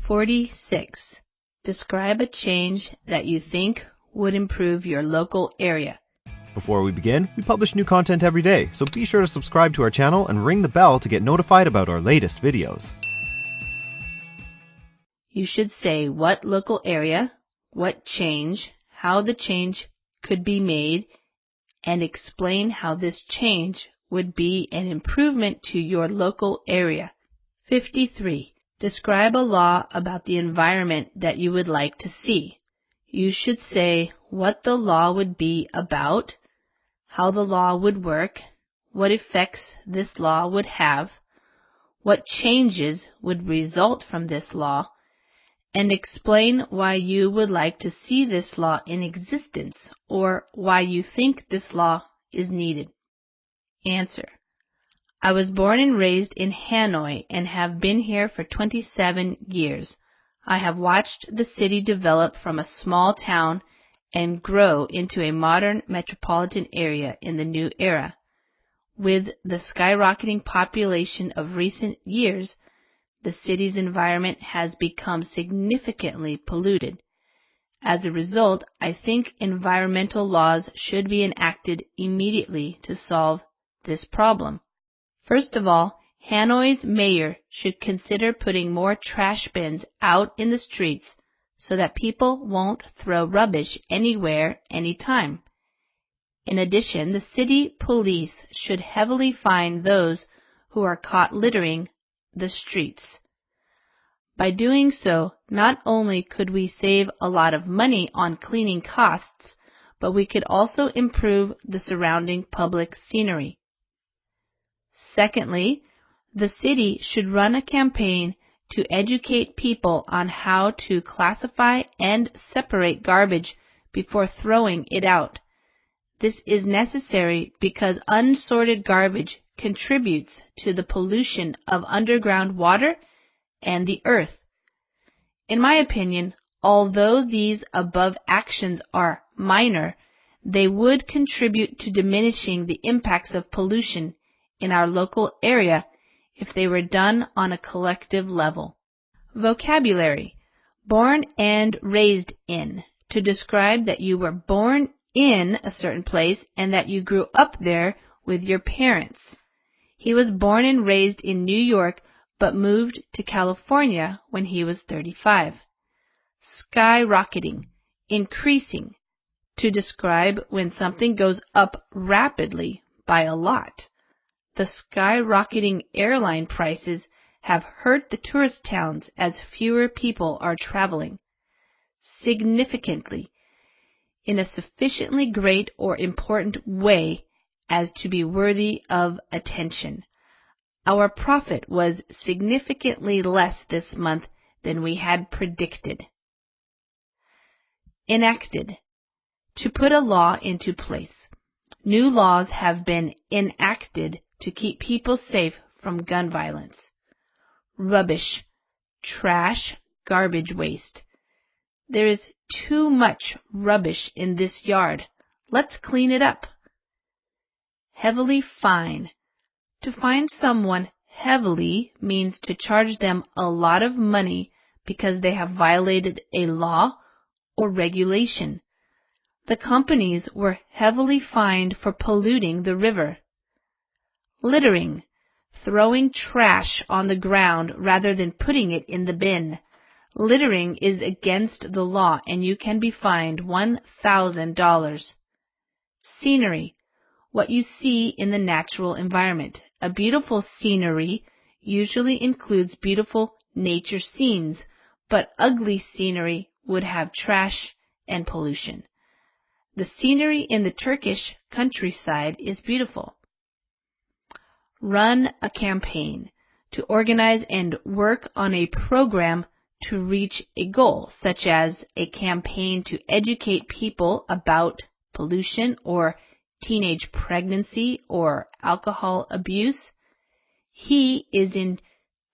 46. Describe a change that you think would improve your local area. Before we begin, we publish new content every day, so be sure to subscribe to our channel and ring the bell to get notified about our latest videos. You should say what local area, what change, how the change could be made, and explain how this change would be an improvement to your local area. 53. Describe a law about the environment that you would like to see. You should say what the law would be about, how the law would work, what effects this law would have, what changes would result from this law, and explain why you would like to see this law in existence or why you think this law is needed. Answer. I was born and raised in Hanoi and have been here for 27 years. I have watched the city develop from a small town and grow into a modern metropolitan area in the new era. With the skyrocketing population of recent years, the city's environment has become significantly polluted. As a result, I think environmental laws should be enacted immediately to solve this problem. First of all, Hanoi's mayor should consider putting more trash bins out in the streets so that people won't throw rubbish anywhere, anytime. In addition, the city police should heavily fine those who are caught littering the streets. By doing so, not only could we save a lot of money on cleaning costs, but we could also improve the surrounding public scenery. Secondly, the city should run a campaign to educate people on how to classify and separate garbage before throwing it out. This is necessary because unsorted garbage contributes to the pollution of underground water and the earth. In my opinion, although these above actions are minor, they would contribute to diminishing the impacts of pollution in our local area if they were done on a collective level. Vocabulary. Born and raised in. To describe that you were born in a certain place and that you grew up there with your parents. He was born and raised in New York but moved to California when he was 35. Skyrocketing. Increasing. To describe when something goes up rapidly by a lot. The skyrocketing airline prices have hurt the tourist towns as fewer people are traveling. Significantly. In a sufficiently great or important way as to be worthy of attention. Our profit was significantly less this month than we had predicted. Enacted. To put a law into place. New laws have been enacted to keep people safe from gun violence. Rubbish, trash, garbage waste. There is too much rubbish in this yard. Let's clean it up. Heavily fine. To fine someone heavily means to charge them a lot of money because they have violated a law or regulation. The companies were heavily fined for polluting the river. Littering. Throwing trash on the ground rather than putting it in the bin. Littering is against the law and you can be fined $1,000. Scenery. What you see in the natural environment. A beautiful scenery usually includes beautiful nature scenes, but ugly scenery would have trash and pollution. The scenery in the Turkish countryside is beautiful. Run a campaign. To organize and work on a program to reach a goal, such as a campaign to educate people about pollution or teenage pregnancy or alcohol abuse. He is in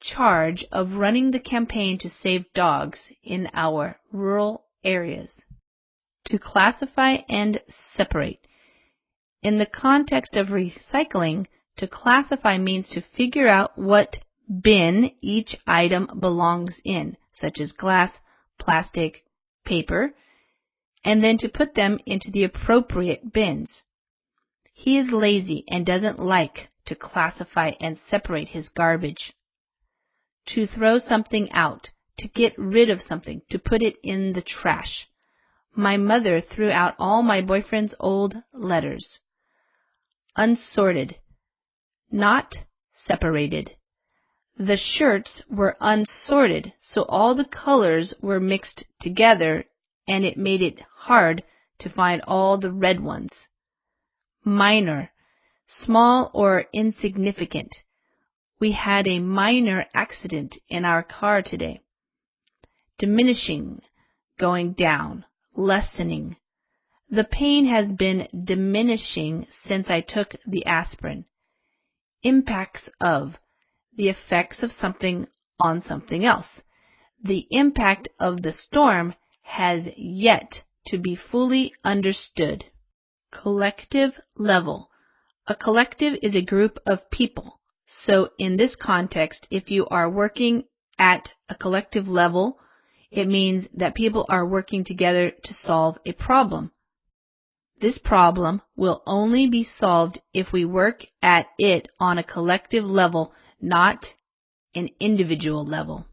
charge of running the campaign to save dogs in our rural areas. To classify and separate. In the context of recycling, to classify means to figure out what bin each item belongs in, such as glass, plastic, paper, and then to put them into the appropriate bins. He is lazy and doesn't like to classify and separate his garbage. To throw something out, to get rid of something, to put it in the trash. My mother threw out all my boyfriend's old letters. Unsorted, not separated. The shirts were unsorted, so all the colors were mixed together, and it made it hard to find all the red ones. Minor, small or insignificant. We had a minor accident in our car today. Diminishing, going down, lessening. The pain has been diminishing since I took the aspirin. Impacts of, the effects of something on something else. The impact of the storm has yet to be fully understood. Collective level. A collective is a group of people. So in this context, if you are working at a collective level, it means that people are working together to solve a problem. This problem will only be solved if we work at it on a collective level, not an individual level.